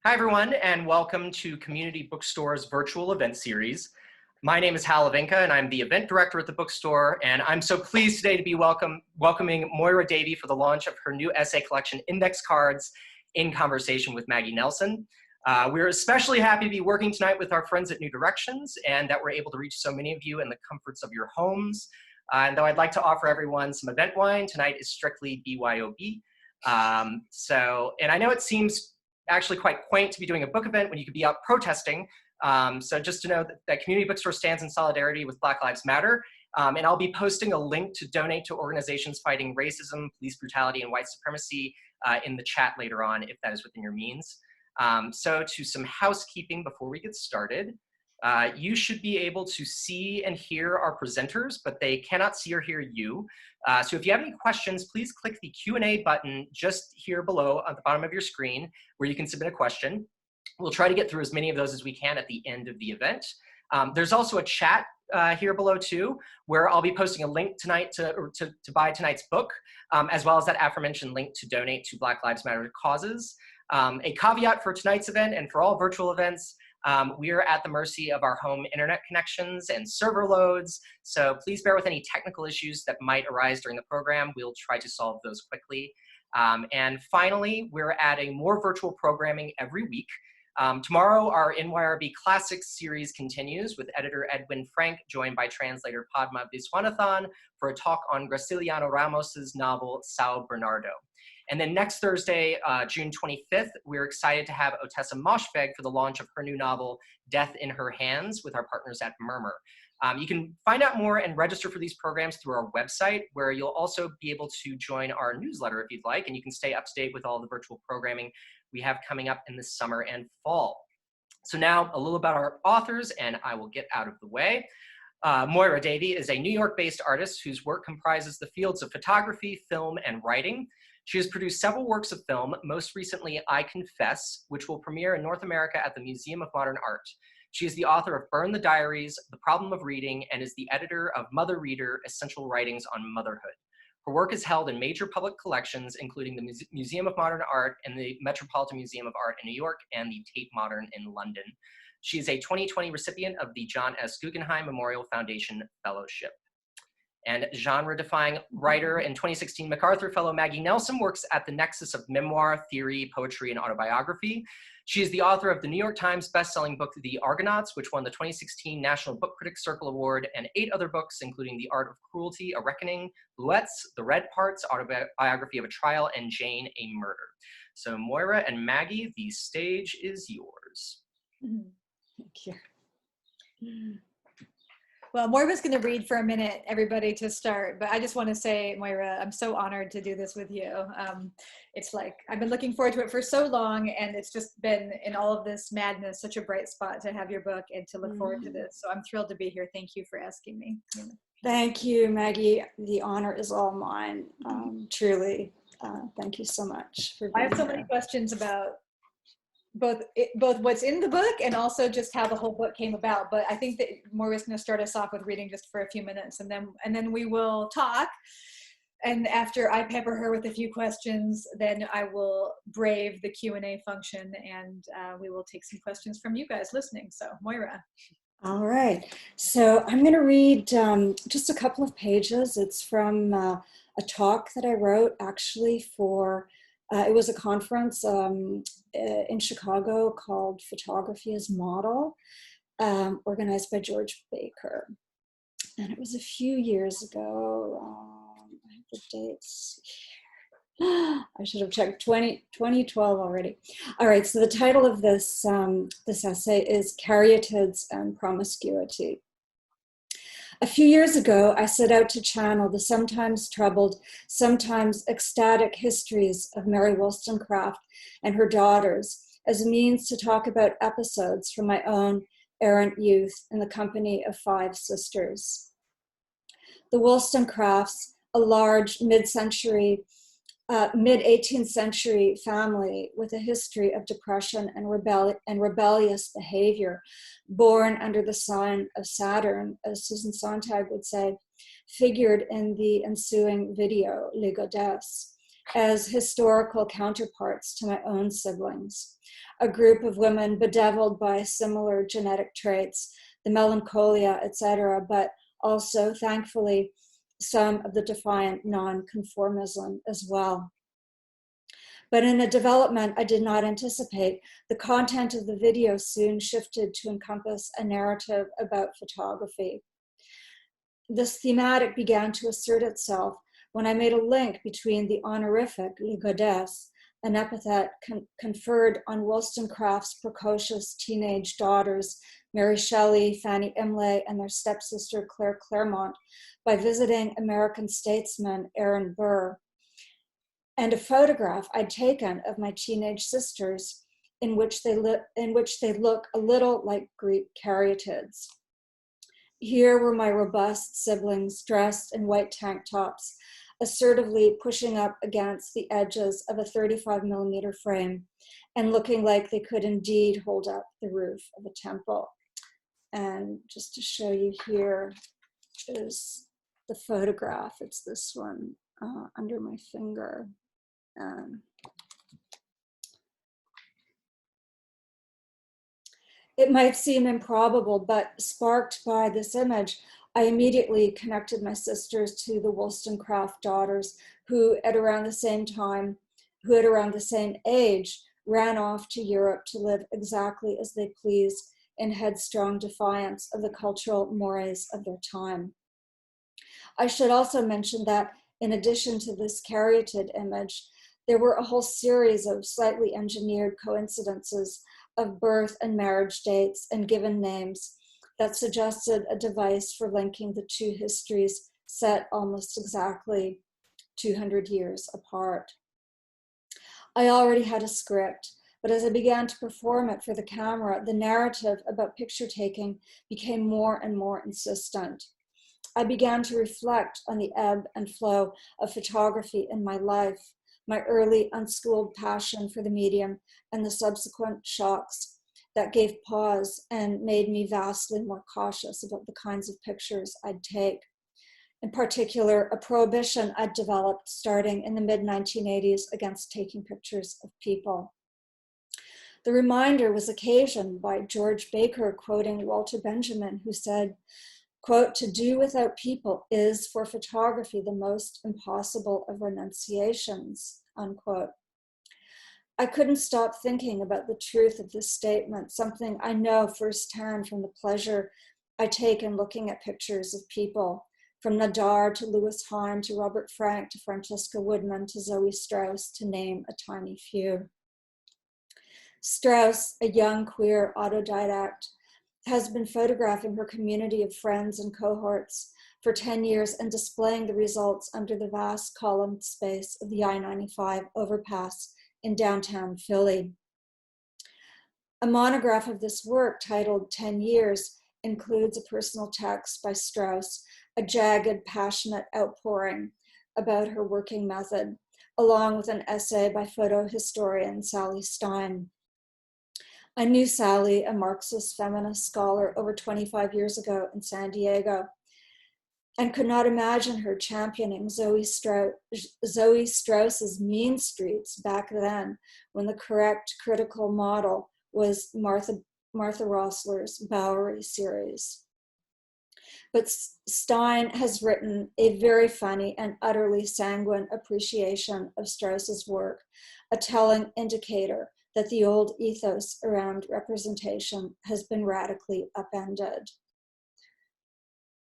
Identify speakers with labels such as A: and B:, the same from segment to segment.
A: Hi, everyone, and welcome to Community Bookstore's virtual event series. My name is Hal Levinka, and I'm the event director at the bookstore, and I'm so pleased today to be welcoming Moyra Davey for the launch of her new essay collection, Index Cards, in conversation with Maggie Nelson. We're especially happy to be working tonight with our friends at New Directions, and that we're able to reach so many of you in the comforts of your homes. And though I'd like to offer everyone some event wine, tonight is strictly BYOB. And I know it seems actually quite quaint to be doing a book event when you could be out protesting. So just to know that Community Bookstore stands in solidarity with Black Lives Matter. And I'll be posting a link to donate to organizations fighting racism, police brutality, and white supremacy in the chat later on, if that is within your means. So to some housekeeping before we get started. You should be able to see and hear our presenters, but they cannot see or hear you. So if you have any questions, please click the Q&A button just here below at the bottom of your screen where you can submit a question. We'll try to get through as many of those as we can at the end of the event. There's also a chat here below too, where I'll be posting a link tonight to buy tonight's book, as well as that aforementioned link to donate to Black Lives Matter causes. A caveat for tonight's event and for all virtual events, we are at the mercy of our home internet connections and server loads, so please bear with any technical issues that might arise during the program. We'll try to solve those quickly. And finally, we're adding more virtual programming every week. Tomorrow, our NYRB Classics series continues with editor Edwin Frank, joined by translator Padma Viswanathan for a talk on Graciliano Ramos's novel Sao Bernardo. And then next Thursday, June 25th, we're excited to have Otessa Moshfegh for the launch of her new novel, Death in Her Hands, with our partners at Murmur. You can find out more and register for these programs through our website, where you'll also be able to join our newsletter if you'd like, and you can stay up to date with all the virtual programming we have coming up in the summer and fall. So now a little about our authors, and I will get out of the way. Moyra Davey is a New York-based artist whose work comprises the fields of photography, film, and writing. She has produced several works of film, most recently I Confess, which will premiere in North America at the Museum of Modern Art. She is the author of Burn the Diaries, The Problem of Reading, and is the editor of Mother Reader, Essential Writings on Motherhood. Her work is held in major public collections, including the Museum of Modern Art and the Metropolitan Museum of Art in New York and the Tate Modern in London. She is a 2020 recipient of the John S. Guggenheim Memorial Foundation Fellowship. And genre-defying writer and 2016 MacArthur Fellow Maggie Nelson works at the nexus of memoir, theory, poetry, and autobiography. She is the author of the New York Times bestselling book, The Argonauts, which won the 2016 National Book Critics Circle Award, and 8 other books, including The Art of Cruelty, A Reckoning, Bluets, The Red Parts, Autobiography of a Trial, and Jane, a Murder. So Moira and Maggie, the stage is yours.
B: Thank you. Well, Moira's going to read for a minute, everybody, to start. But I just want to say, Moira, I'm so honored to do this with you. It's like, I've been looking forward to it for so long, and it's just been, in all of this madness, such a bright spot to have your book and to look forward to this. So I'm thrilled to be here. Thank you for asking me.
C: Thank you, Maggie. The honor is all mine, truly. Thank you so much for being
B: I have so many questions about both what's in the book and also just how the whole book came about. But I think that Moira's going to start us off with reading just for a few minutes, and then we will talk. And after I pepper her with a few questions, then I will brave the Q&A function, and we will take some questions from you guys listening. So, Moira.
C: All right. So I'm going to read just a couple of pages. It's from a talk that I wrote actually for it was a conference in Chicago called Photography as Model, organized by George Baker. And it was a few years ago. I have the dates here. I should have checked 2012 already. All right, so the title of this, this essay is Caryatids and Promiscuity. A few years ago, I set out to channel the sometimes troubled, sometimes ecstatic histories of Mary Wollstonecraft and her daughters as a means to talk about episodes from my own errant youth in the company of 5 sisters. The Wollstonecrafts, a large mid-18th century family with a history of depression and rebellious behavior, born under the sign of Saturn, as Susan Sontag would say, figured in the ensuing video, Les Godesses, as historical counterparts to my own siblings, a group of women bedeviled by similar genetic traits, the melancholia, etc., but also, thankfully, some of the defiant non-conformism as well. But in a development I did not anticipate, the content of the video soon shifted to encompass a narrative about photography. This thematic began to assert itself when I made a link between the honorific "les godesses," an epithet conferred on Wollstonecraft's precocious teenage daughters, Mary Shelley, Fanny Imlay, and their stepsister Claire Claremont, by visiting American statesman Aaron Burr, and a photograph I'd taken of my teenage sisters in which they look a little like Greek caryatids. Here were my robust siblings dressed in white tank tops, assertively pushing up against the edges of a 35mm frame and looking like they could indeed hold up the roof of a temple. And just to show you, here is the photograph. It's this one under my finger. It might seem improbable, but sparked by this image, I immediately connected my sisters to the Wollstonecraft daughters who at around the same age, ran off to Europe to live exactly as they pleased in headstrong defiance of the cultural mores of their time. I should also mention that in addition to this caryatid image, there were a whole series of slightly engineered coincidences of birth and marriage dates and given names that suggested a device for linking the two histories set almost exactly 200 years apart. I already had a script, but as I began to perform it for the camera, the narrative about picture taking became more and more insistent. I began to reflect on the ebb and flow of photography in my life, my early unschooled passion for the medium, and the subsequent shocks that gave pause and made me vastly more cautious about the kinds of pictures I'd take. In particular, a prohibition I'd developed starting in the mid-1980s against taking pictures of people. The reminder was occasioned by George Baker quoting Walter Benjamin, who said, quote, "To do without people is for photography the most impossible of renunciations," unquote. I couldn't stop thinking about the truth of this statement, something I know firsthand from the pleasure I take in looking at pictures of people, from Nadar to Louis Hahn to Robert Frank to Francesca Woodman to Zoe Strauss, to name a tiny few. Strauss, a young queer autodidact, has been photographing her community of friends and cohorts for 10 years and displaying the results under the vast columned space of the I-95 overpass in downtown Philly. A monograph of this work titled 10 Years includes a personal text by Strauss, a jagged, passionate outpouring about her working method, along with an essay by photo historian Sally Stein. I knew Sally, a Marxist feminist scholar, over 25 years ago in San Diego, and could not imagine her championing Zoe Strauss's Mean Streets back then, when the correct critical model was Martha Rossler's Bowery series. But Stein has written a very funny and utterly sanguine appreciation of Strauss's work, a telling indicator that the old ethos around representation has been radically upended.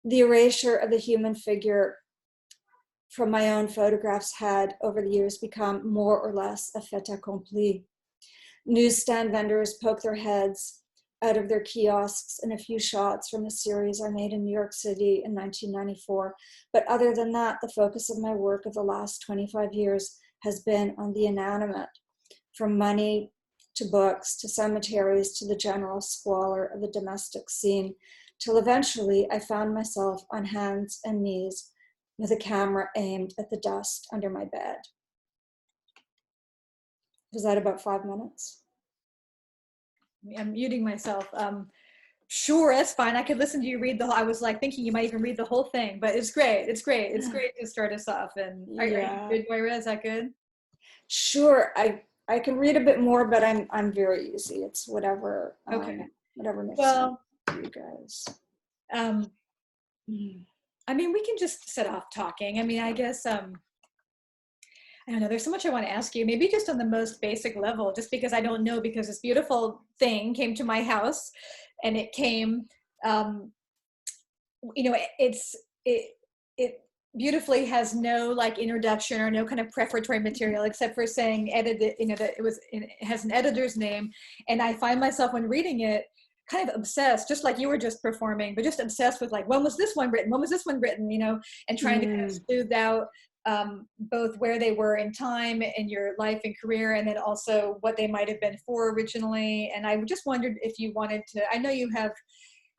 C: The erasure of the human figure from my own photographs had, over the years, become more or less a fait accompli. Newsstand vendors poke their heads out of their kiosks in a few shots from a series I made in New York City in 1994. But other than that, the focus of my work of the last 25 years has been on the inanimate, from money to books to cemeteries to the general squalor of the domestic scene, till eventually I found myself on hands and knees with a camera aimed at the dust under my bed. Was that about 5 minutes?
B: I'm muting myself. Sure, that's fine. I could listen to you read the whole, I was like thinking you might even read the whole thing, but it's great. It's great. It's great to start us off. And are you good, Moira? Is that good?
C: Sure, I can read a bit more, but I'm very easy. It's whatever
B: Okay.
C: whatever makes sense
B: Well,
C: for you guys.
B: I mean, we can just set off talking. I mean, I guess, I don't know, there's so much I want to ask you, maybe just on the most basic level, just because I don't know, because this beautiful thing came to my house and it came, you know, it beautifully has no like introduction or no kind of prefatory material except for saying edited, you know, that it has an editor's name. And I find myself when reading it kind of obsessed, just like you were just performing, but just obsessed with like, when was this one written? When was this one written? You know, and trying to kind of smooth out both where they were in time in your life and career, and then also what they might have been for originally. And I just wondered if you wanted to, I know you have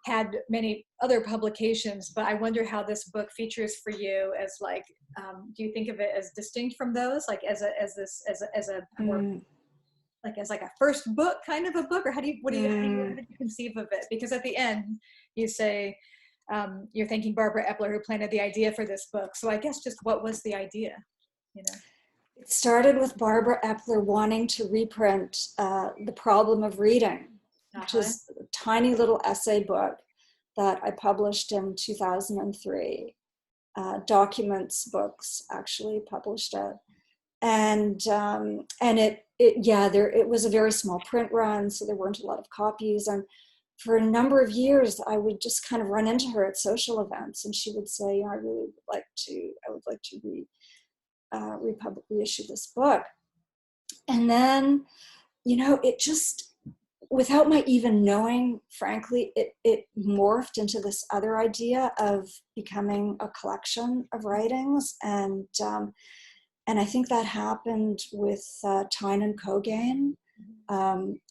B: had many other publications, but I wonder how this book features for you as like, do you think of it as distinct from those, like as a more, like as like a first book kind of a book, or how did you conceive of it? Because at the end you say you're thanking Barbara Epler who planted the idea for this book. So I guess just what was the idea, you know?
C: It started with Barbara Epler wanting to reprint The Problem of Reading, which is a tiny little essay book that I published in 2003. Documents Books actually published it. And it was a very small print run, so there weren't a lot of copies. And for a number of years, I would just kind of run into her at social events, and she would say, you know, I would like to reissue this book. And then, you know, it just, without my even knowing, frankly, it morphed into this other idea of becoming a collection of writings. And I think that happened with Tynan Cogain,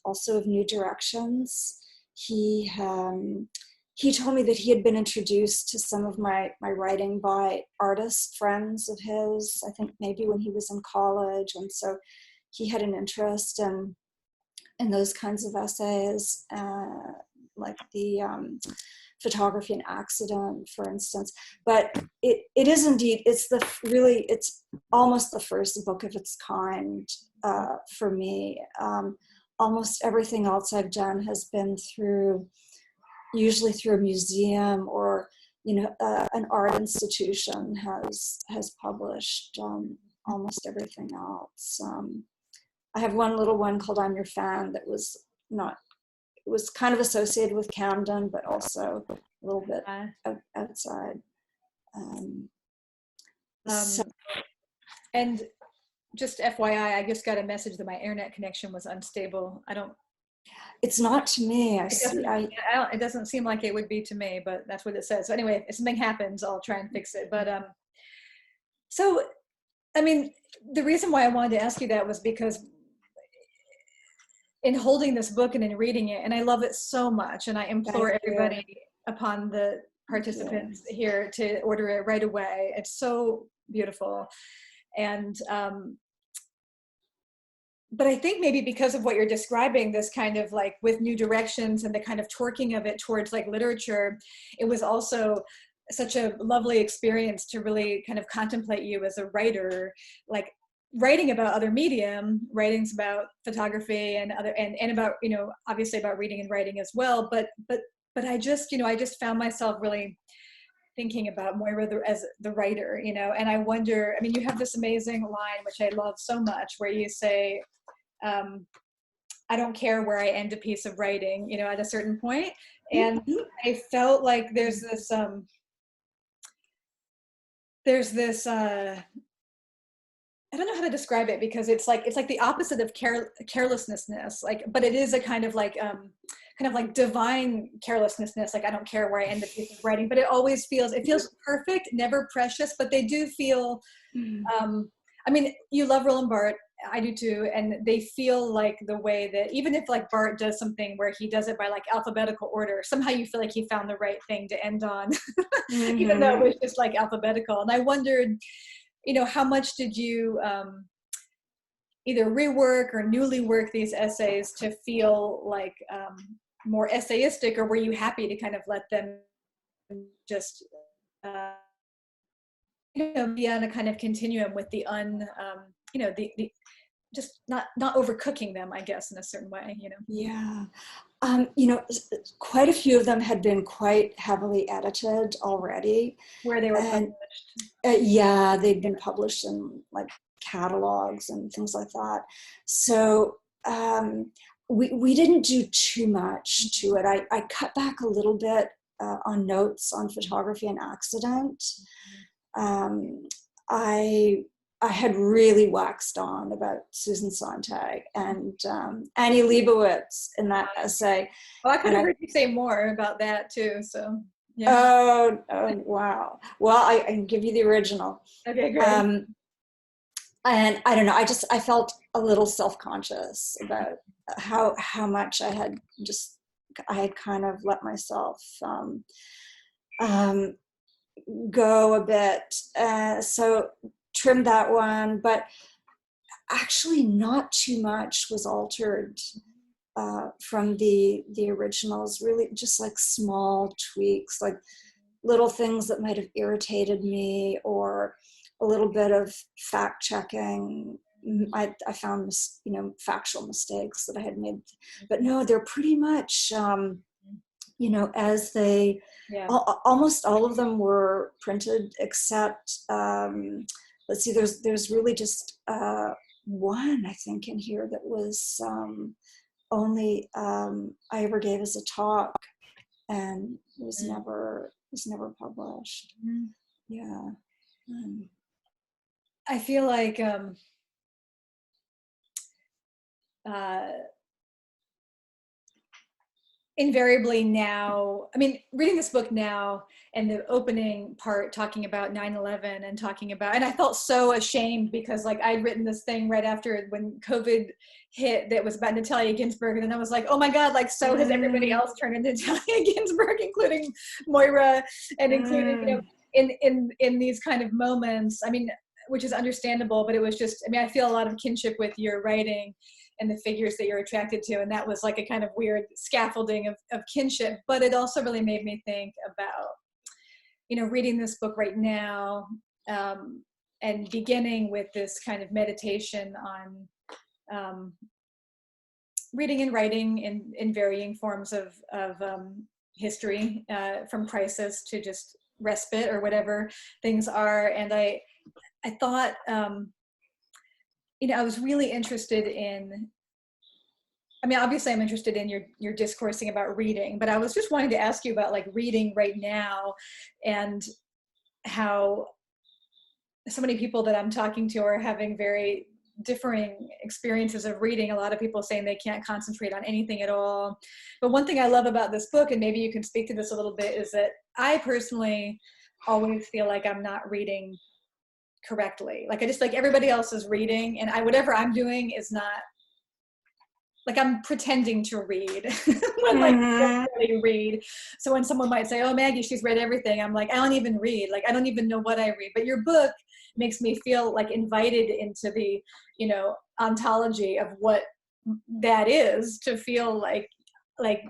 C: also of New Directions. He told me that he had been introduced to some of my writing by artist friends of his, I think maybe when he was in college. And so he had an interest in those kinds of essays, like the Photography and Accident, for instance. But it is indeed, it's almost the first book of its kind for me. Almost everything else I've done has been usually through a museum, or, you know, an art institution has published almost everything else. I have one little one called I'm Your Fan that was kind of associated with Camden, but also a little bit outside.
B: And just FYI, I just got a message that my internet connection was unstable.
C: It's not to me.
B: It doesn't seem like it would be to me, but that's what it says. So anyway, if something happens, I'll try and fix it. But so, I mean, the reason why I wanted to ask you that was because in holding this book and in reading it, and I love it so much, and I implore everybody upon the participants here to order it right away. It's so beautiful. And but I think maybe because of what you're describing, this kind of like with New Directions and the kind of torquing of it towards like literature, it was also such a lovely experience to really kind of contemplate you as a writer, like writing about other medium, writings about photography and other, and about, you know, obviously about reading and writing as well. But I just, you know, I just found myself really thinking about Moira as the writer, you know, and I wonder, I mean, you have this amazing line, which I love so much, where you say, I don't care where I end a piece of writing, you know, at a certain point. And I felt like there's this, I don't know how to describe it, because it's like the opposite of carelessness, like, but it is a kind of like divine carelessness. Like, I don't care where I end the piece of writing, but it always feels perfect, never precious, but they do feel, I mean, you love Roland Barthes, I do too, and they feel like the way that, even if like Barthes does something where he does it by like alphabetical order, somehow you feel like he found the right thing to end on, even though it was just like alphabetical. And I wondered, you know, how much did you either rework or newly work these essays to feel like more essayistic, or were you happy to kind of let them just you know, be on a kind of continuum with the just not overcooking them, I guess, in a certain way, you know.
C: Yeah. Quite a few of them had been quite heavily edited already.
B: Where they were
C: And
B: published.
C: yeah, they'd been published in like catalogs and things like that. So we didn't do too much to it. I cut back a little bit on notes on photography and accident. I had really waxed on about Susan Sontag and Annie Leibovitz in that essay.
B: Well, I could
C: And
B: have heard you say more about that too. So yeah.
C: Oh, wow. Well, I can give you the original.
B: Okay, great.
C: And I don't know, I felt a little self-conscious about how much I had kind of let myself go a bit. So trimmed that one, but actually not too much was altered from the originals, really just like small tweaks, like little things that might have irritated me, or a little bit of fact checking. I found, factual mistakes that I had made, but no, they're pretty much, as they, almost all of them were printed except, let's see, there's really just one, I think, in here that was only I ever gave as a talk, and was never published. Yeah.
B: I feel like invariably now, I mean, reading this book now and the opening part talking about 9/11 and talking about, and I felt so ashamed because like I'd written this thing right after when COVID hit that was about Natalia Ginsburg, and then I was like, oh my God, like so has everybody else turned into Natalia Ginsburg, including Moira, and including, in these kind of moments, I mean, which is understandable, but it was just, I mean, I feel a lot of kinship with your writing and the figures that you're attracted to. And that was like a kind of weird scaffolding of kinship, but it also really made me think about, reading this book right now, and beginning with this kind of meditation on reading and writing in varying forms of history, from crisis to just respite or whatever things are. And I thought, I was really interested in, I mean, obviously I'm interested in your discoursing about reading, but I was just wanting to ask you about like reading right now, and how so many people that I'm talking to are having very differing experiences of reading. A lot of people saying they can't concentrate on anything at all. But one thing I love about this book, and maybe you can speak to this a little bit, is that I personally always feel like I'm not reading correctly. Like I just, like everybody else is reading, and whatever I'm doing is not, like I'm pretending to read when like I don't really read. So when someone might say, oh, Maggie, she's read everything, I'm like, I don't even read. Like I don't even know what I read. But your book makes me feel like invited into the, ontology of what that is, to feel like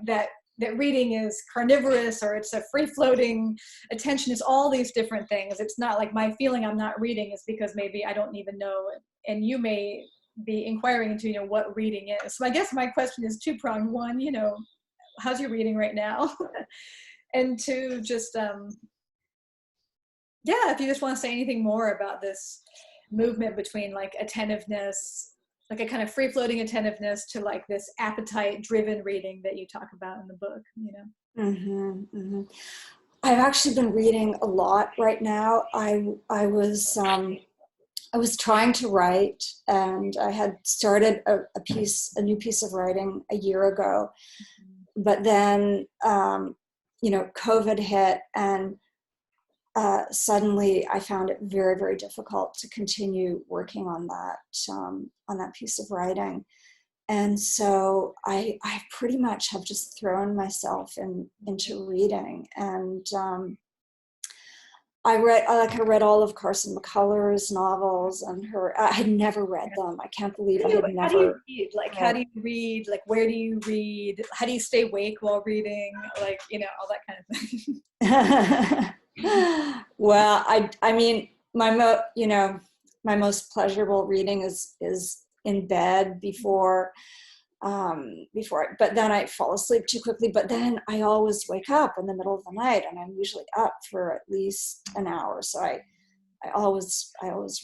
B: that reading is carnivorous, or it's a free-floating attention. It's all these different things. It's not like my feeling I'm not reading is because maybe I don't even know, and you may be inquiring into, what reading is. So I guess my question is two-pronged. One, how's your reading right now? And two, just, if you just want to say anything more about this movement between like attentiveness, like a kind of free-floating attentiveness, to like this appetite-driven reading that you talk about in the book,
C: I've actually been reading a lot right now. I was trying to write, and I had started a new piece of writing a year ago, but then, COVID hit, and suddenly I found it very, very difficult to continue working on that piece of writing. And so I pretty much have just thrown myself into reading. And I read all of Carson McCullers' novels, and I had never read them. I can't believe I had never.
B: How do you read? Like, how do you read? Like, where do you read? How do you stay awake while reading? Like, all that kind of thing.
C: Well, I mean, my most pleasurable reading is in bed before, but then I fall asleep too quickly. But then I always wake up in the middle of the night, and I'm usually up for at least an hour. So I always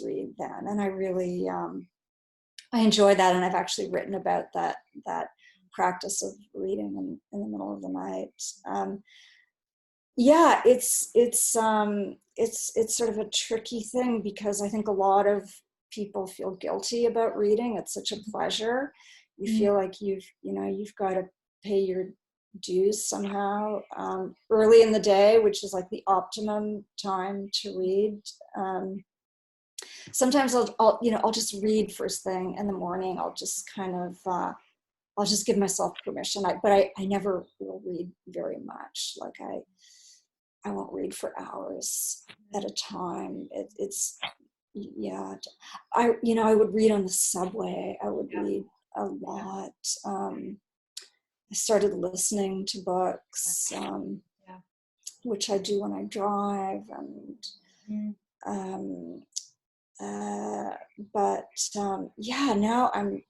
C: read then, and I really I enjoy that, and I've actually written about that practice of reading in the middle of the night. Yeah, it's sort of a tricky thing, because I think a lot of people feel guilty about reading. It's such a pleasure. You feel like you've got to pay your dues somehow early in the day, which is like the optimum time to read. Sometimes I'll just read first thing in the morning. I'll just kind of I'll just give myself permission. But I never will read very much. Like I won't read for hours at a time. I would read on the subway. I would read a lot. I started listening to books, which I do when I drive, and now I'm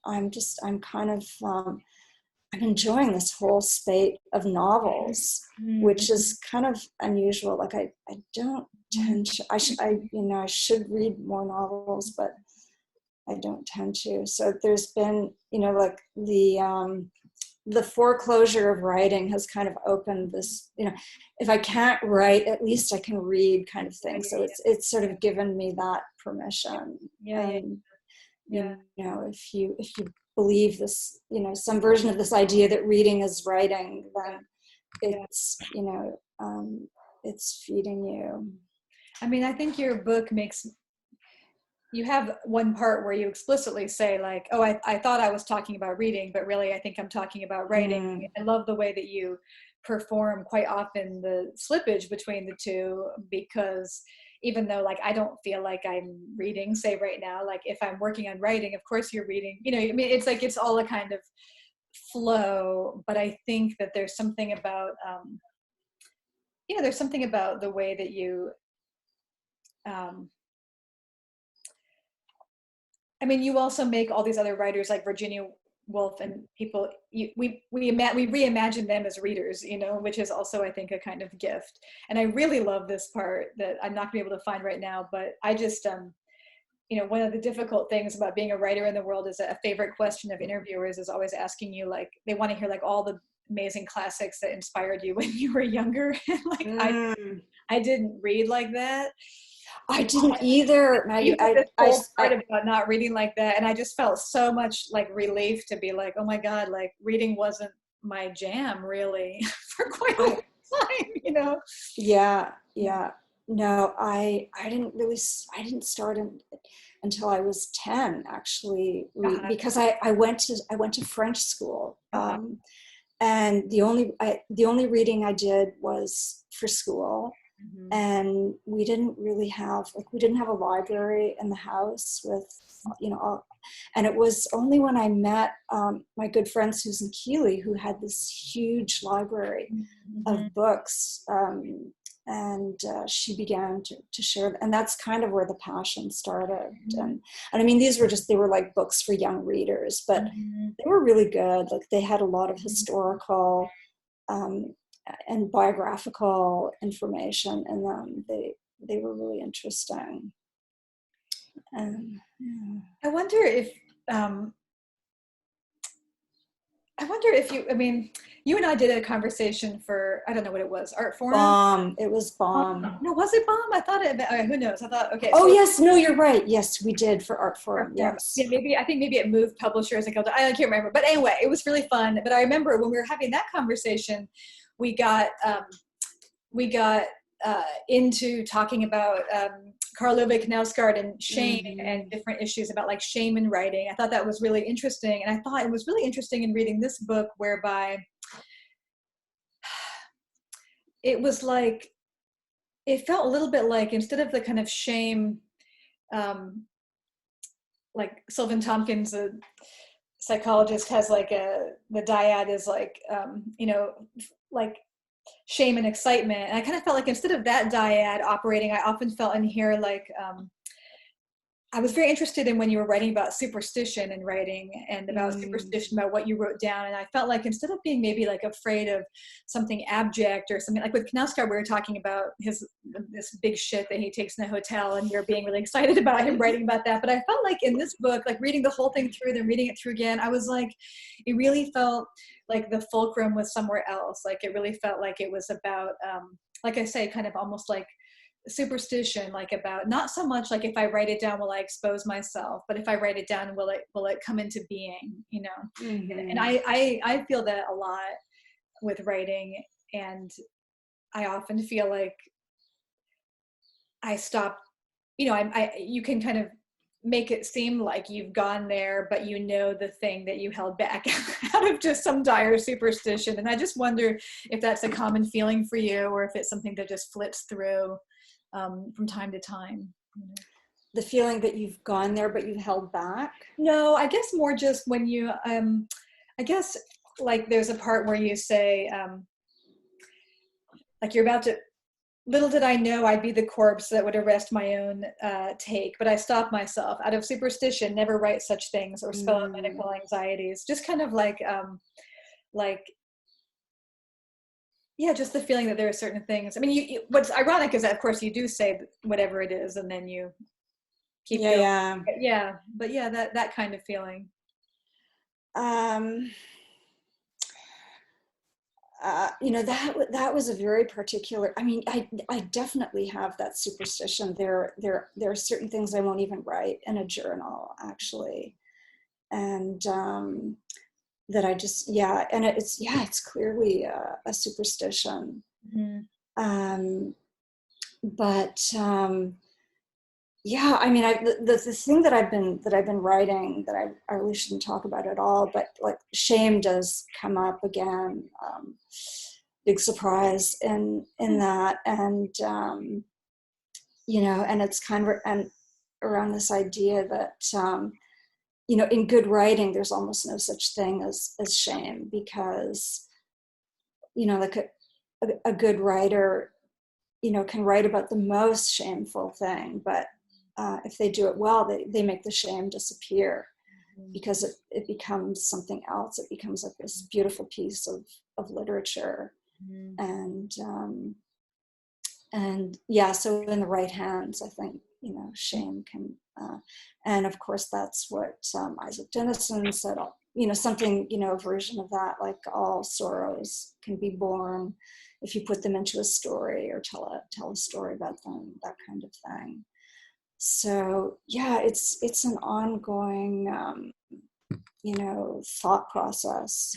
C: enjoying this whole spate of novels, which is kind of unusual. Like I don't tend to, I should read more novels, but I don't tend to. So there's been, like the foreclosure of writing has kind of opened this, if I can't write, at least I can read kind of thing. So it's sort of given me that permission. If you believe this, some version of this idea that reading is writing, then it's, it's feeding you.
B: I mean, I think your book you have one part where you explicitly say like, oh, I thought I was talking about reading, but really I think I'm talking about writing. I love the way that you perform quite often the slippage between the two, because even though like I don't feel like I'm reading, say right now, like if I'm working on writing, of course you're reading, I mean, it's like it's all a kind of flow. But I think that there's something about there's something about the way that you I mean, you also make all these other writers like Virginia Woolf and people, we reimagine them as readers, which is also, I think, a kind of gift. And I really love this part that I'm not gonna be able to find right now, but I just, one of the difficult things about being a writer in the world is a favorite question of interviewers is always asking you, like, they want to hear like all the amazing classics that inspired you when you were younger. Like I didn't read like that.
C: I didn't either, Maggie.
B: I part about not reading like that, and I just felt so much like relief to be like, oh my God, like reading wasn't my jam really for quite a long time,
C: Yeah. No, I didn't start until I was 10, actually, because I went to French school, and the only reading I did was for school. And we didn't have a library in the house with, and it was only when I met my good friend Susan Keeley, who had this huge library of books, and she began to share, and that's kind of where the passion started. And I mean, they were like books for young readers, but they were really good. Like they had a lot of historical and biographical information in them. They were really interesting.
B: I wonder if you and I did a conversation for, I don't know what it was, Art Forum?
C: Bomb. It was Bomb.
B: No, was it Bomb? I thought who knows? I thought, okay.
C: Oh, yes, no, you're right. Yes, we did for Art Forum, yes.
B: Yeah, I think maybe it moved publishers. I can't remember. But anyway, it was really fun. But I remember when we were having that conversation, we got into talking about Karl Ove Knausgaard and shame and different issues about like shame in writing. I thought that was really interesting. And I thought it was really interesting in reading this book, whereby it was like, it felt a little bit like, instead of the kind of shame, like Sylvan Tompkins, a psychologist, has like the dyad is like, like shame and excitement. And I kind of felt like instead of that dyad operating, I often felt in here like, I was very interested in when you were writing about superstition and writing, and about superstition, about what you wrote down. And I felt like instead of being maybe like afraid of something abject or something, like with Knausgaard, we were talking about this big shit that he takes in the hotel, and you're being really excited about him writing about that. But I felt like in this book, like reading the whole thing through, then reading it through again, I was like, it really felt like the fulcrum was somewhere else. Like it really felt like it was about, like I say, kind of almost like superstition, like about not so much like if I write it down will I expose myself, but if I write it down will it come into being, you know. And I feel that a lot with writing, and I often feel like I stop, you know, you can kind of make it seem like you've gone there, but you know the thing that you held back out of just some dire superstition. And I just wonder if that's a common feeling for you, or if it's something that just flips through from time to time. You know?
C: The feeling that you've gone there, but you held back?
B: No, I guess more just when you, I guess like there's a part where you say, like you're about to, little did I know I'd be the corpse that would arrest my own take, but I stopped myself out of superstition, never write such things or spell out medical anxieties. Just kind of like, yeah, just the feeling that there are certain things. I mean, what's ironic is that, of course, you do say whatever it is, and then you keep going. Yeah. But yeah, that kind of feeling.
C: You know, that was a very particular. I mean, I definitely have that superstition. There are certain things I won't even write in a journal, actually, and that I just, and it's clearly a superstition. But I mean, the thing that I've been writing that I really shouldn't talk about at all, but like shame does come up again. Big surprise in that, and you know, and it's kind of and around this idea that you know, in good writing, there's almost no such thing as shame, because, you know, like a good writer, you know, can write about the most shameful thing, but if they do it well, they make the shame disappear, because it becomes something else. It becomes like this beautiful piece of literature. And yeah, so in the right hands, I think, you know, shame can, and of course that's what Isaac Denison said, you know, something, you know, a version of that, like all sorrows can be born if you put them into a story or tell a story about them, that kind of thing. So yeah, it's an ongoing, you know, thought process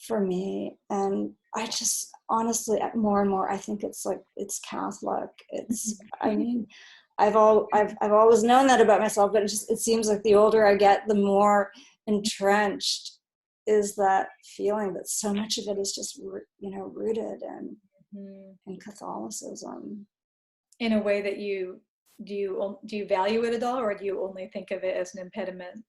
C: for me. And I just honestly, more and more, I think it's like, it's Catholic. It's, I mean, I've always known that about myself, but it seems like the older I get, the more entrenched is that feeling that so much of it is just, you know, rooted in Catholicism.
B: In a way that do you value it at all, or do you only think of it as an impediment?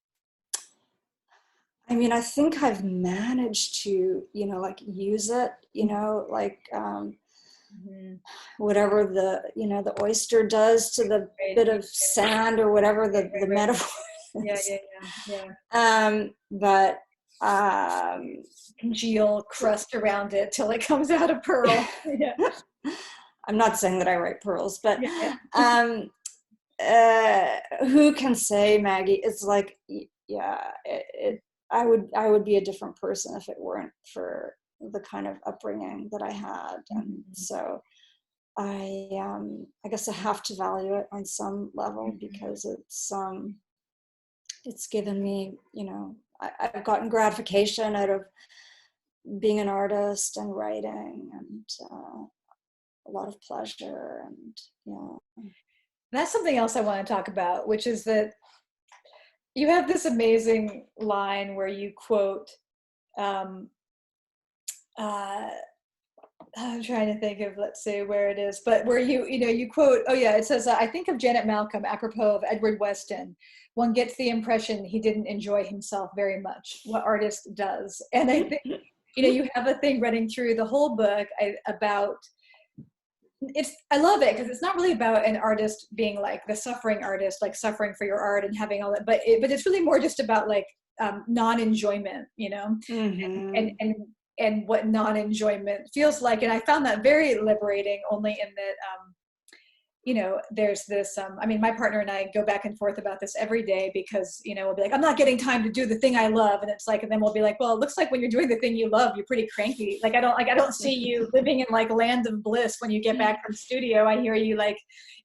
C: I mean, I think I've managed to, you know, like use it, you know, like whatever the, you know, the oyster does to the bit of sand or whatever the metaphor is. But
B: congeal crust around it till it comes out a pearl.
C: I'm not saying that I write pearls, but who can say, Maggie? It's like, I would be a different person if it weren't for the kind of upbringing that I had. And so I guess I have to value it on some level, because it's given me, you know, I've gotten gratification out of being an artist and writing, and a lot of pleasure. And
B: that's something else I want to talk about, which is that you have this amazing line where you quote, I'm trying to think of, let's see where it is, but where you quote, it says, I think of Janet Malcolm apropos of Edward Weston. One gets the impression he didn't enjoy himself very much. What artist does? And I think, you know, you have a thing running through the whole book about I love it because it's not really about an artist being like the suffering artist, like suffering for your art and having all that, but it's really more just about like non-enjoyment, you know,
C: Mm-hmm.
B: and what non-enjoyment feels like. And I found that very liberating, only in that you know, there's this, I mean, my partner and I go back and forth about this every day because, you know, we'll be like, I'm not getting time to do the thing I love. And it's like, and then we'll be like, well, it looks like when you're doing the thing you love, you're pretty cranky. Like, I don't see you living in like land of bliss when you get back from studio. I hear you like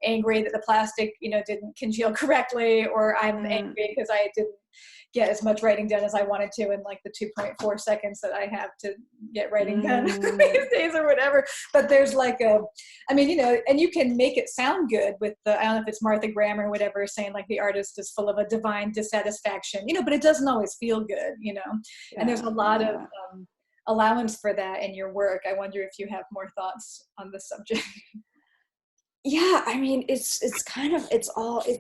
B: angry that the plastic, you know, didn't congeal correctly, or I'm angry because I didn't get as much writing done as I wanted to in like the 2.4 seconds that I have to get writing done these days or whatever. But there's like I mean, you know, and you can make it sound good with the, I don't know if it's Martha Graham or whatever, saying like the artist is full of a divine dissatisfaction, you know, but it doesn't always feel good, you know. And there's a lot of allowance for that in your work. I wonder if you have more thoughts on this subject.
C: Yeah, I mean, it's kind of, it's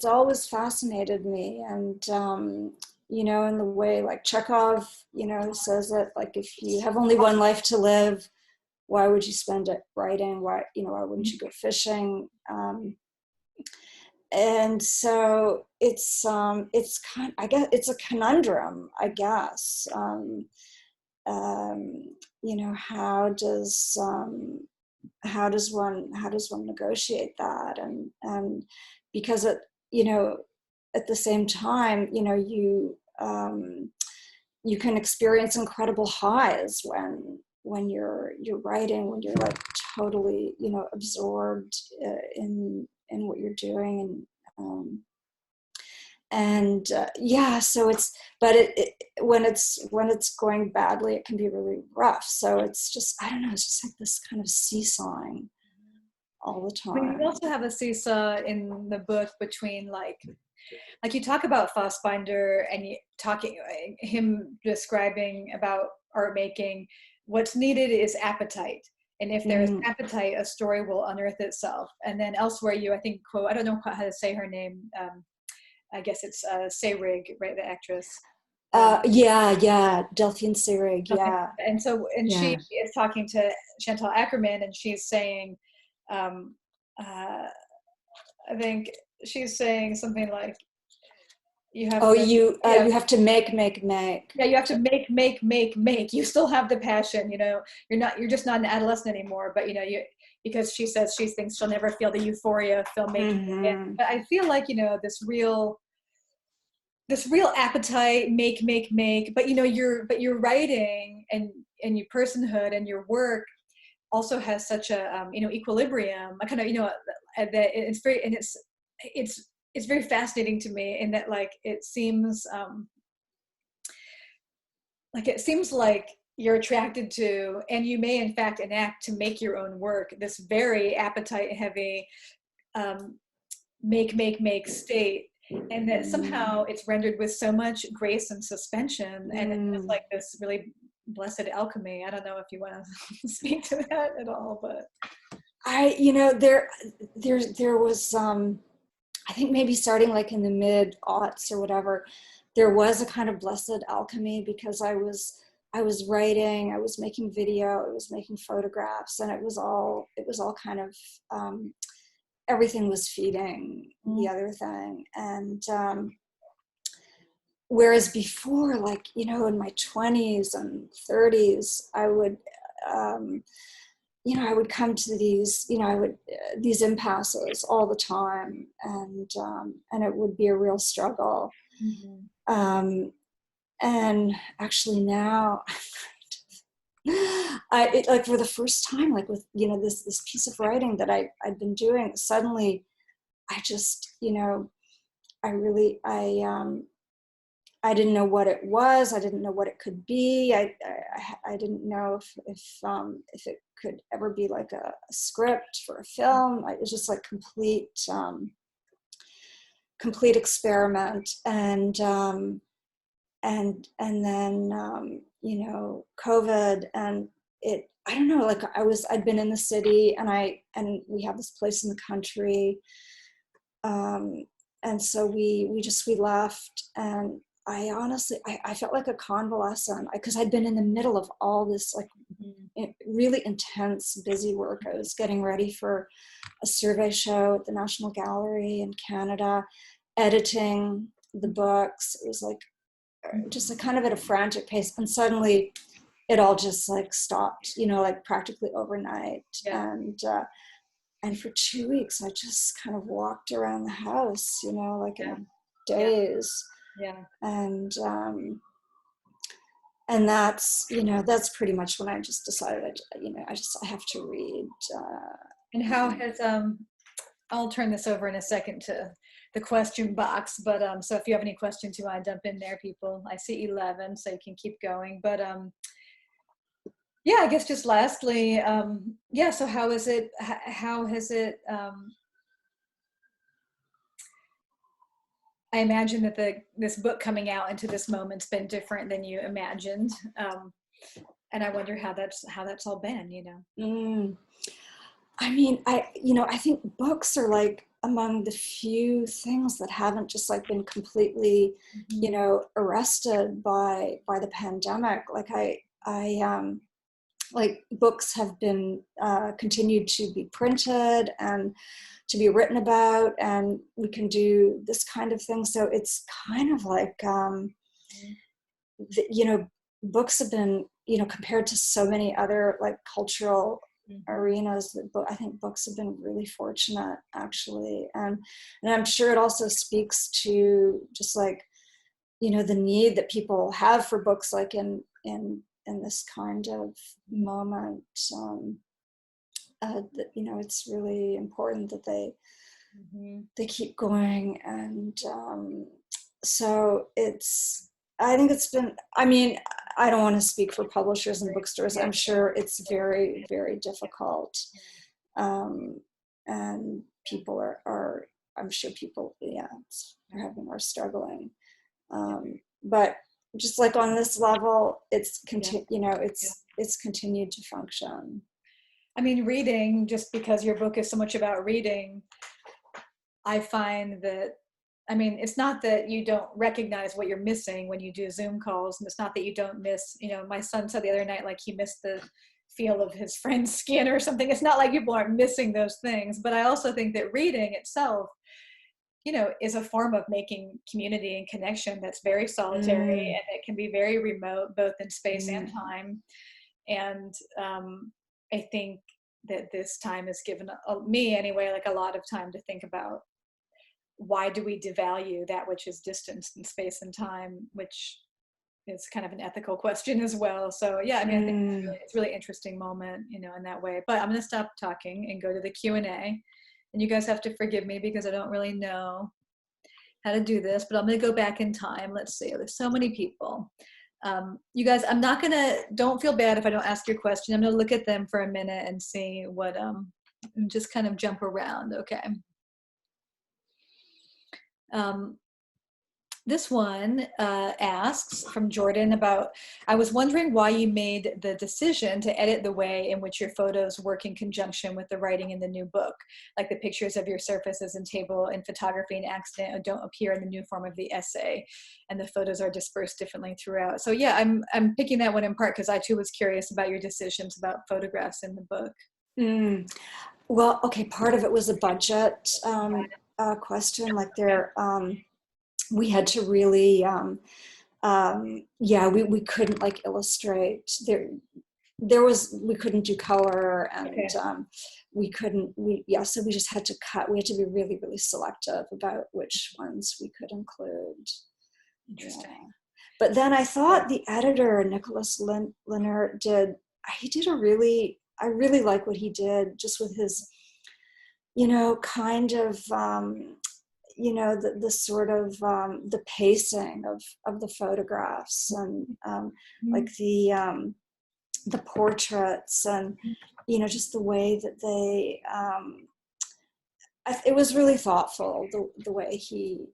C: always fascinated me. And, you know, in the way like Chekhov, you know, says that like, if you have only one life to live, why would you spend it writing? Why, you know, why wouldn't you go fishing? And so it's kind, I guess it's a conundrum, I guess. You know, how does one negotiate that? And because it, you know, at the same time, you know, you can experience incredible highs when you're writing, when you're like totally, you know, absorbed in what you're doing. And yeah, so it's, but when it's going badly, it can be really rough. So it's just, I don't know, it's just like this kind of seesawing all the
B: I mean,
C: time.
B: you also have a seesaw in the book between like you talk about Fassbinder and him describing about art making. What's needed is appetite, and if there is appetite, a story will unearth itself. And then elsewhere, you, I think, quote, I don't know how to say her name. I guess it's Seyrig, right, the actress.
C: Yeah, Delphine Seyrig, yeah.
B: And so, and
C: yeah.
B: she is talking to Chantal Akerman, and she's saying, I think she's saying something like, you have
C: you have to make.
B: Yeah, you have to make. You still have the passion, you know. You're just not an adolescent anymore. But you know, because she says she thinks she'll never feel the euphoria of filmmaking again. But I feel like, you know, this real appetite, make. But you know, your writing and your personhood and your work also has such a you know, equilibrium. I kind of, you know, that it's very, and it's very fascinating to me in that like it seems like you're attracted to, and you may in fact enact to make your own work, this very appetite heavy make state, and that somehow it's rendered with so much grace and suspension, and it's just like this really blessed alchemy. I don't know if you want to speak to that at all, but
C: you know, there was I think maybe starting like in the mid-aughts or whatever, there was a kind of blessed alchemy, because I was writing, I was making video, I was making photographs, and it was all kind of everything was feeding the other thing. And whereas before, like, you know, in my 20s and 30s, I would you know, I would come to these, you know, these impasses all the time, and it would be a real struggle. And actually now, like for the first time, like with, you know, this piece of writing that I'd been doing, suddenly I just, you know, I didn't know what it was. I didn't know what it could be. I didn't know if it could ever be like a script for a film. It was just like complete experiment. And then you know, COVID, and I don't know, like I'd been in the city, and we have this place in the country, and so we left, and I honestly, I felt like a convalescent, because I'd been in the middle of all this like really intense, busy work. I was getting ready for a survey show at the National Gallery in Canada, editing the books. It was like just a kind of at a frantic pace, and suddenly it all just like stopped, like practically overnight.
B: Yeah.
C: And for 2 weeks I just kind of walked around the house, like in a daze.
B: Yeah.
C: And that's pretty much when I just decided I have to read.
B: And how has I'll turn this over in a second to the question box, but so if you have any questions you want to dump in there, people. I see 11, so you can keep going. But yeah, I guess just lastly, so how has it I imagine that this book coming out into this moment's been different than you imagined, and I wonder how that's all been.
C: I mean, I think books are like among the few things that haven't just like been completely, arrested by the pandemic. Like like books have been continued to be printed and to be written about, and we can do this kind of thing. So it's kind of like, books have been, compared to so many other like cultural arenas, I think books have been really fortunate, actually. And I'm sure it also speaks to just like, the need that people have for books, like in this kind of moment. That, it's really important that they keep going. And so I think it's been, I don't want to speak for publishers and bookstores. I'm sure it's very, very difficult. And people are I'm sure people, are struggling. But just like on this level, it's continued to function.
B: I mean, reading, just because your book is so much about reading, I find that, it's not that you don't recognize what you're missing when you do Zoom calls, and it's not that you don't miss, my son said the other night, like he missed the feel of his friend's skin or something. It's not like people aren't missing those things, but I also think that reading itself, is a form of making community and connection that's very solitary, and it can be very remote, both in space and time. And I think that this time has given me anyway, like a lot of time to think about, why do we devalue that which is distanced in space and time, which is kind of an ethical question as well. So yeah, I think it's a really interesting moment, in that way. But I'm going to stop talking and go to the Q&A. And you guys have to forgive me because I don't really know how to do this, but I'm going to go back in time. Let's see, there's so many people. You guys, don't feel bad if I don't ask your question. I'm going to look at them for a minute and see what, just kind of jump around. Okay. This one asks from Jordan about, I was wondering why you made the decision to edit the way in which your photos work in conjunction with the writing in the new book, like the pictures of your surfaces and table in photography and accident don't appear in the new form of the essay, and the photos are dispersed differently throughout. So yeah, I'm picking that one in part because I too was curious about your decisions about photographs in the book.
C: Well, okay, part of it was a budget question. Like we had to really, we couldned like illustrate. We couldn't do color, and so we just had to cut. We had to be really, really selective about which ones we could include.
B: Interesting.
C: Yeah. But then I thought the editor, Nicholas Linner, I really like what he did, just with his, kind of, the sort of the pacing of the photographs, and like the portraits, and just the way that they it was really thoughtful, the way he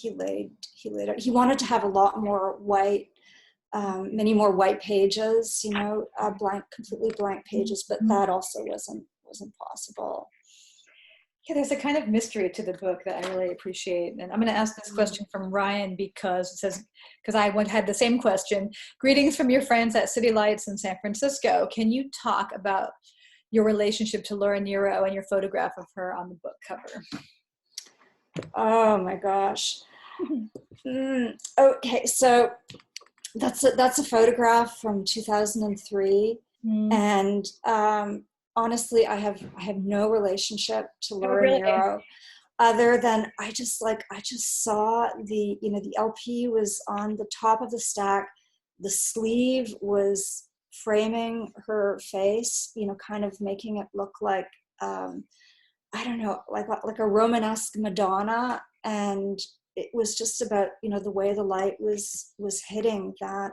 C: laid it. He wanted to have a lot more white, many more white pages, completely blank pages, but that also wasn't possible.
B: Yeah, there's a kind of mystery to the book that I really appreciate. And I'm going to ask this question from Ryan because it says, because I had the same question. Greetings from your friends at City Lights in San Francisco. Can you talk about your relationship to Laura Nyro and your photograph of her on the book cover?
C: Oh my gosh. Okay, so that's a photograph from 2003, and honestly, I have no relationship to Laura Nyro, other than I just saw the LP was on the top of the stack, the sleeve was framing her face, kind of making it look like I don't know, like a Romanesque Madonna, and it was just about the way the light was hitting that.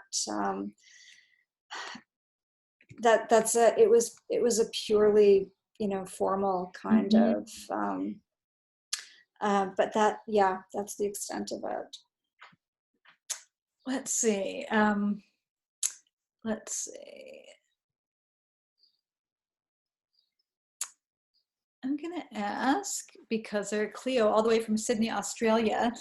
C: It was a purely formal kind of, but that's the extent of it.
B: Let's see. Let's see. I'm going to ask, because they're Cleo all the way from Sydney, Australia,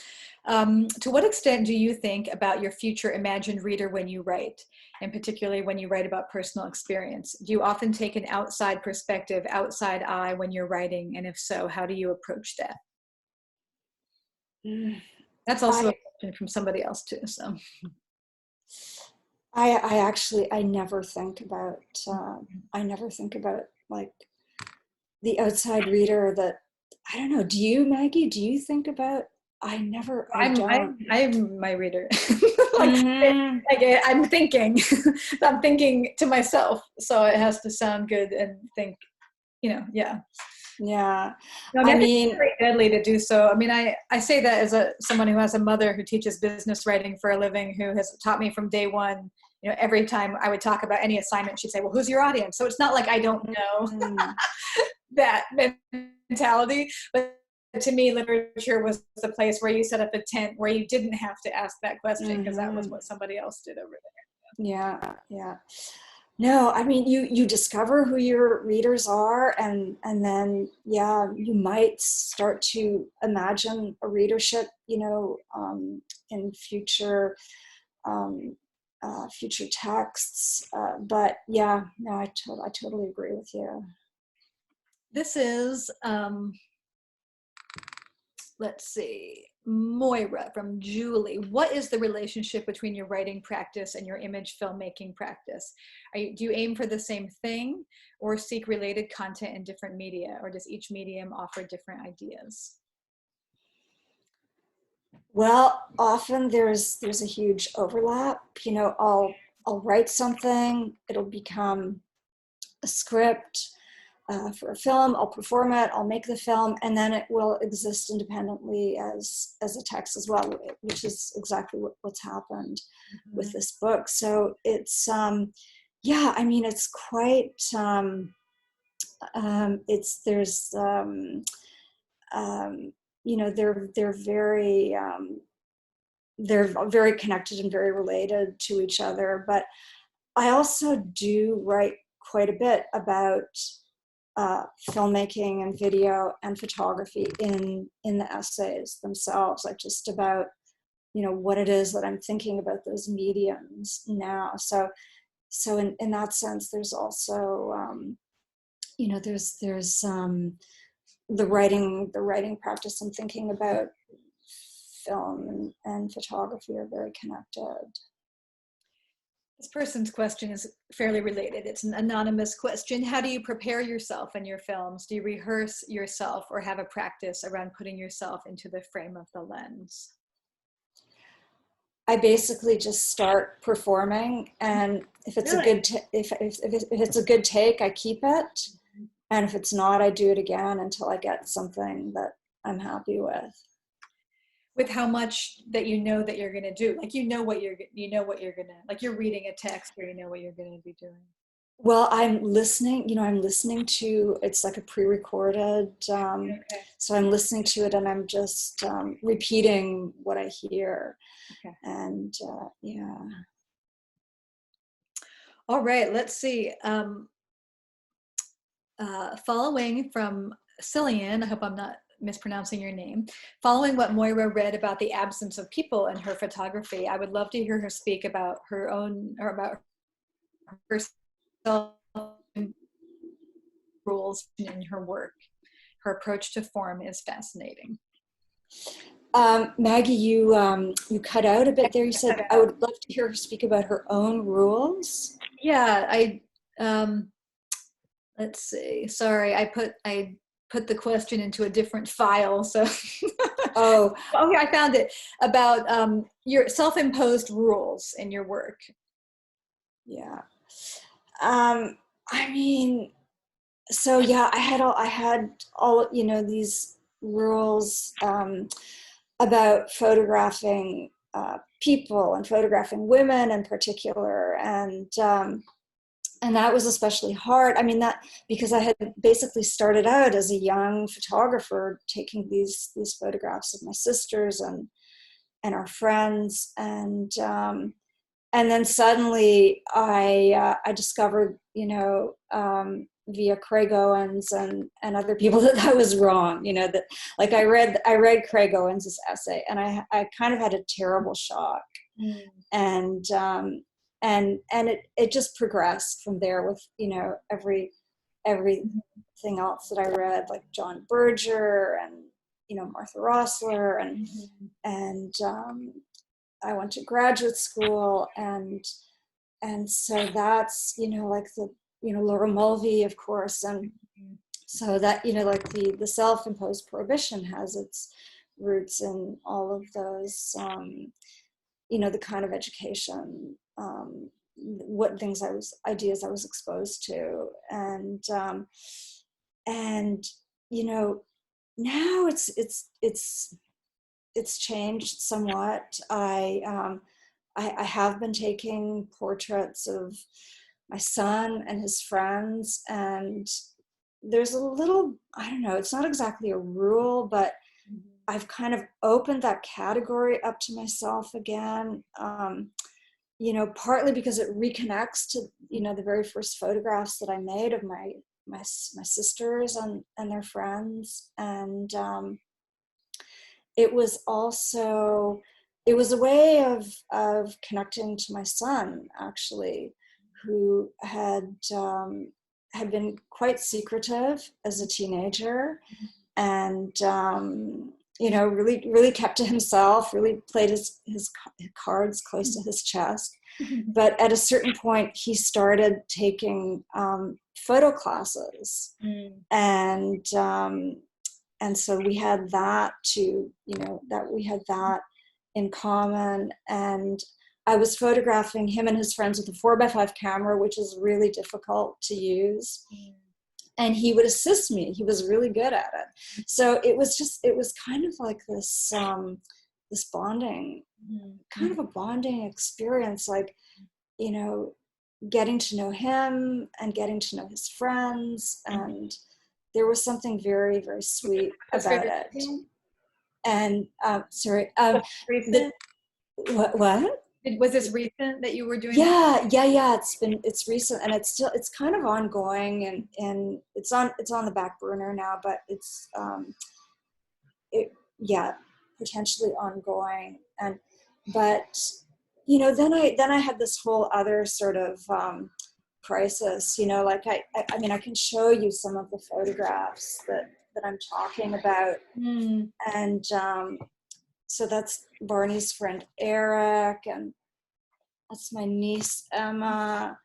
B: to what extent do you think about your future imagined reader when you write, and particularly when you write about personal experience? Do you often take an outside perspective, outside eye when you're writing? And if so, how do you approach that? That's also a question from somebody else too. So
C: I never think about like the outside reader. That I don't know. Do you, Maggie? Do you think about? I'm
B: my reader. I'm thinking I'm thinking to myself, so it has to sound good and think, yeah.
C: Yeah.
B: No, I mean, it's very deadly to do so. I mean, I say that as someone who has a mother who teaches business writing for a living, who has taught me from day one. Every time I would talk about any assignment, she'd say, well, who's your audience? So it's not like I don't know that mentality, but to me, literature was the place where you set up a tent where you didn't have to ask that question, because that was what somebody else did over there.
C: Yeah. No, I mean, you discover who your readers are, and then you might start to imagine a readership, in future future texts. But I totally agree with you.
B: This is let's see, Moira from Julie. What is the relationship between your writing practice and your image filmmaking practice? Do you aim for the same thing, or seek related content in different media, or does each medium offer different ideas?
C: Well, often there's a huge overlap. I'll write something, it'll become a script for a film, I'll perform it, I'll make the film, and then it will exist independently as a text as well, which is exactly what's happened with this book. So it's I mean, it's quite they're very connected and very related to each other. But I also do write quite a bit about filmmaking and video and photography in the essays themselves, like just about what it is that I'm thinking about those mediums now. So in that sense, there's also there's the writing practice and thinking about film and photography are very connected.
B: This person's question is fairly related. It's an anonymous question. How do you prepare yourself in your films? Do you rehearse yourself or have a practice around putting yourself into the frame of the lens?
C: I basically just start performing, and if it's a good if it's a good take, I keep it, and if it's not, I do it again until I get something that I'm happy with.
B: With how much that that you're going to do, like what you're going to, like you're reading a text where what you're going to be doing.
C: Well, I'm listening. I'm listening to, it's like a pre-recorded. So I'm listening to it, and I'm just repeating what I hear.
B: Okay.
C: And
B: All right. Let's see. Following from Cillian, I hope I'm not mispronouncing your name, following what Moira read about the absence of people in her photography, I would love to hear her speak about her own, or about herself rules in her work. Her approach to form is fascinating.
C: Maggie, you cut out a bit there. You said, I would love to hear her speak about her own rules.
B: Yeah, let's see. Sorry, I put the question into a different file. So,
C: oh,
B: yeah, I found it about your self-imposed rules in your work.
C: Yeah. I mean, so yeah, I had all these rules about photographing people and photographing women in particular, and that was especially hard. I mean, that because I had basically started out as a young photographer taking these photographs of my sisters and our friends, and then suddenly I discovered, via Craig Owens and other people that was wrong. That, like, I read Craig Owens' essay, and I kind of had a terrible shock. And it just progressed from there with everything else that I read, like John Berger and Martha Rossler, and I went to graduate school, and so that's like the Laura Mulvey, of course, and so that like the self-imposed prohibition has its roots in all of those the kind of education, what ideas I was exposed to, and now it's changed somewhat. I have been taking portraits of my son and his friends, and there's a little, I don't know, it's not exactly a rule, but I've kind of opened that category up to myself again, partly because it reconnects to, the very first photographs that I made of my sisters and their friends. And it was a way of connecting to my son, actually, who had been quite secretive as a teenager, and really kept to himself, really played his cards close to his chest. But at a certain point, he started taking photo classes, and so we had that in common. And I was photographing him and his friends with a 4x5 camera, which is really difficult to use. And he would assist me. He was really good at it. So it was kind of like this bonding, kind of a bonding experience, like, getting to know him and getting to know his friends. And there was something very, very sweet about it. And sorry, what?
B: Was this recent that you were doing?
C: Yeah. It's recent, and it's kind of ongoing, and it's on the back burner now, but it's potentially ongoing. But then I had this whole other sort of crisis. Like I mean, I can show you some of the photographs that I'm talking about, and so that's Barney's friend Eric, and that's my niece Emma.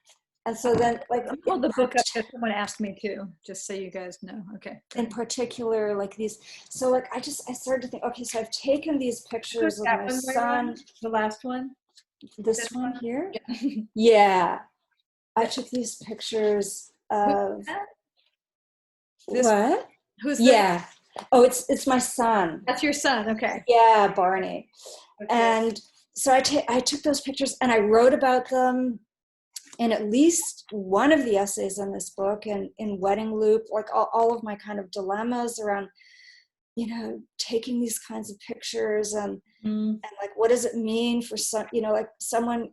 C: And so then, like,
B: hold the book up because someone asked me to, just so you guys know. Okay.
C: In particular, like these. So like I started to think, okay, so I've taken these pictures of my son.
B: The last one.
C: This one here. Yeah. I took these pictures of what?
B: Who's
C: yeah. Oh, it's my son.
B: That's your son. Okay.
C: Yeah, Barney. Okay. And so I took those pictures and I wrote about them in at least one of the essays in this book, and in Wedding Loop, like all of my kind of dilemmas around, taking these kinds of pictures and like, what does it mean for some, like someone,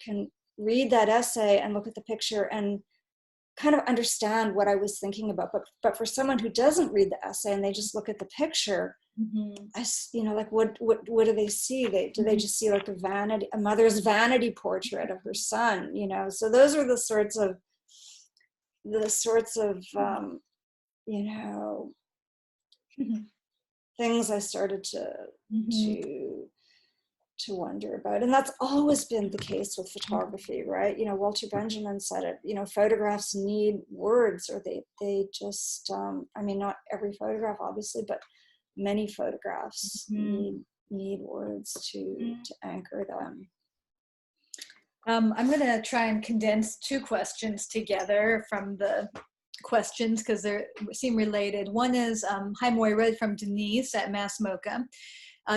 C: can read that essay and look at the picture and kind of understand what I was thinking about. But for someone who doesn't read the essay and they just look at the picture, like what do they see? Do they just see like a mother's vanity portrait of her son? So those are the sorts of things I started to wonder about. And that's always been the case with photography, right? Walter Benjamin said it, photographs need words, or they just, not every photograph, obviously, but many photographs need words to anchor them.
B: I'm going to try and condense two questions together from the questions because they seem related. One is, hi Moira, from Denise at Mass MoCA.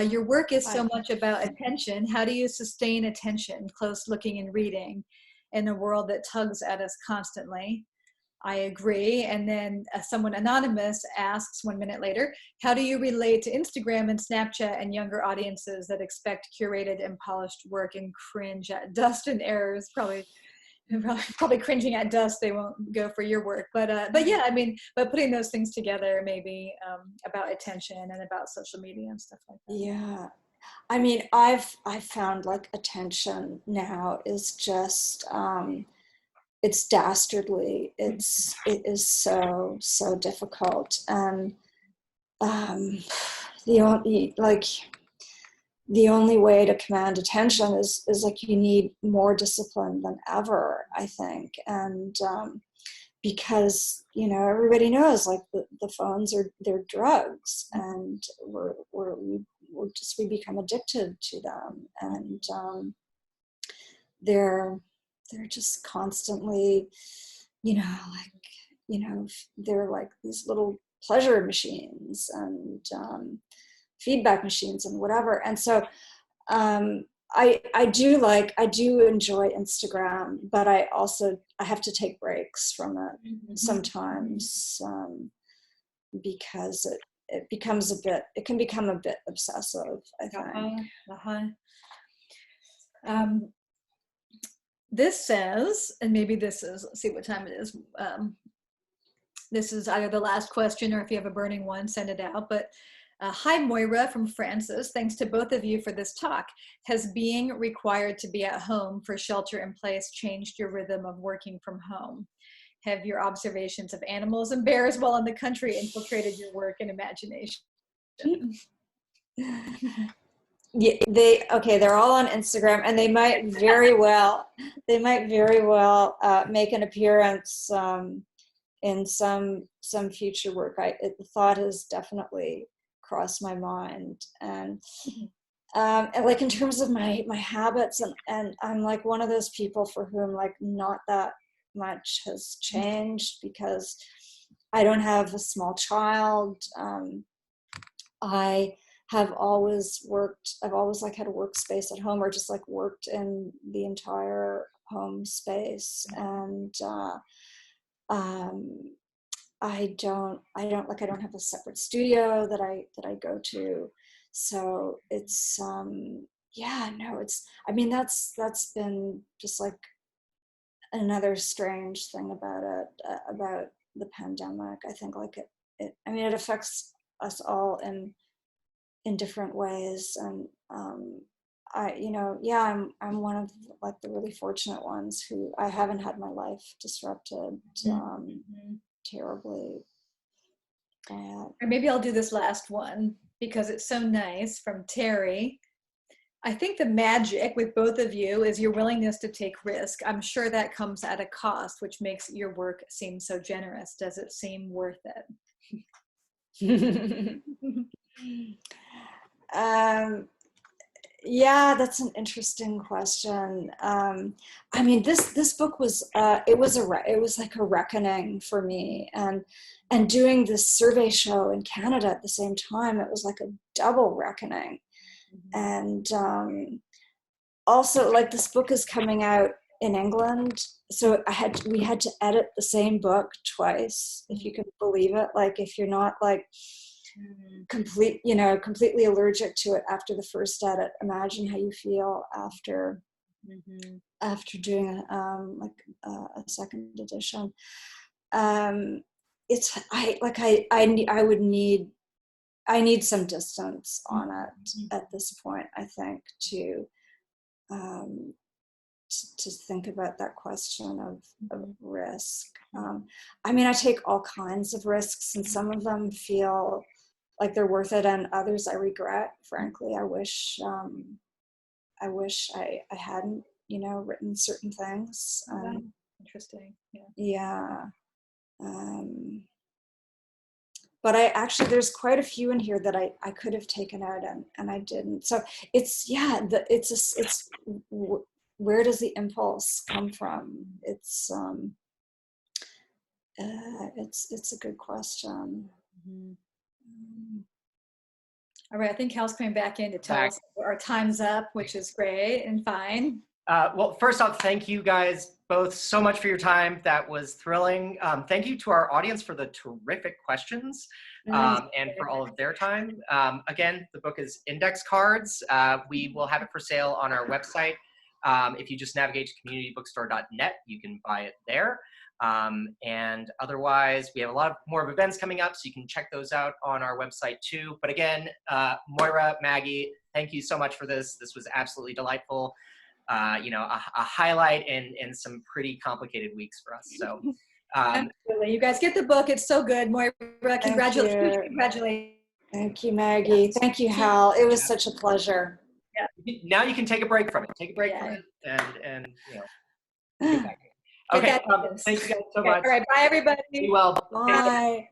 B: Your work is so much about attention. How do you sustain attention, close looking and reading, in a world that tugs at us constantly? I agree. And then someone anonymous asks 1 minute later, how do you relate to Instagram and Snapchat and younger audiences that expect curated and polished work and cringe at dust and errors? Probably cringing at dust, they won't go for your work. But yeah, but putting those things together, maybe about attention and about social media and stuff like that.
C: Yeah. I've found like attention now is just, it's dastardly. It is so difficult. And the only way to command attention is like you need more discipline than ever, I think. And because everybody knows like the phones they're drugs, and we become addicted to them, and they're just constantly they're like these little pleasure machines and feedback machines and whatever. And so I do enjoy Instagram, but I have to take breaks from it sometimes, because it can become a bit obsessive, I think.
B: This says, and maybe this is, let's see what time it is. This is either the last question, or if you have a burning one, send it out. But hi Moira from Francis, thanks to both of you for this talk. Has being required to be at home for shelter in place changed your rhythm of working from home? Have your observations of animals and bears while in the country infiltrated your work and imagination?
C: Yeah, they're all on Instagram, and they might very well make an appearance in some future work. The thought has definitely crossed my mind, and like in terms of my habits, and I'm like one of those people for whom like not that much has changed, because I don't have a small child. I've always like had a workspace at home, or just like worked in the entire home space. And I don't have a separate studio that I go to. So it's that's been just like another strange thing about it, about the pandemic. I think like it affects us all in different ways. And I'm one of like the really fortunate ones who I haven't had my life disrupted terribly.
B: Or maybe I'll do this last one because it's so nice, from Terry. I think the magic with both of you is your willingness to take risk. I'm sure that comes at a cost, which makes your work seem so generous. Does it seem worth it?
C: Yeah, that's an interesting question. This book was it was like a reckoning for me, and doing this survey show in Canada at the same time, it was like a double reckoning. And also, like, this book is coming out in England, so we had to edit the same book twice, if you can believe it. Like, if you're not like completely allergic to it after the first edit, imagine how you feel after after doing a second edition. I need some distance on it at this point, I think, to think about that question of risk. I mean, I take all kinds of risks, and some of them feel like they're worth it, and others I regret. Frankly, I wish I hadn't, written certain things.
B: Interesting.
C: Yeah. But there's quite a few in here that I could have taken out and I didn't. So where does the impulse come from? It's a good question.
B: All right, I think Hal's coming back in to tell us our time's up, which is great and fine.
A: Well, first off, thank you guys both so much for your time. That was thrilling. Thank you to our audience for the terrific questions and for all of their time. Again, the book is Index Cards. We will have it for sale on our website. If you just navigate to communitybookstore.net, you can buy it there. And otherwise, we have a lot more of events coming up, so you can check those out on our website too. But again, Moira, Maggie, thank you so much for this. This was absolutely delightful. A highlight in some pretty complicated weeks for us. So,
B: absolutely. You guys get the book. It's so good. Moira, congratulations. Congratulations.
C: Thank you, Maggie. Yes. Thank you, Hal. It was such a pleasure.
A: Yeah. Now you can take a break from it. Take a break from it and get back. Okay. Thank you guys so much.
B: All right. Bye, everybody.
A: Be well.
C: Bye.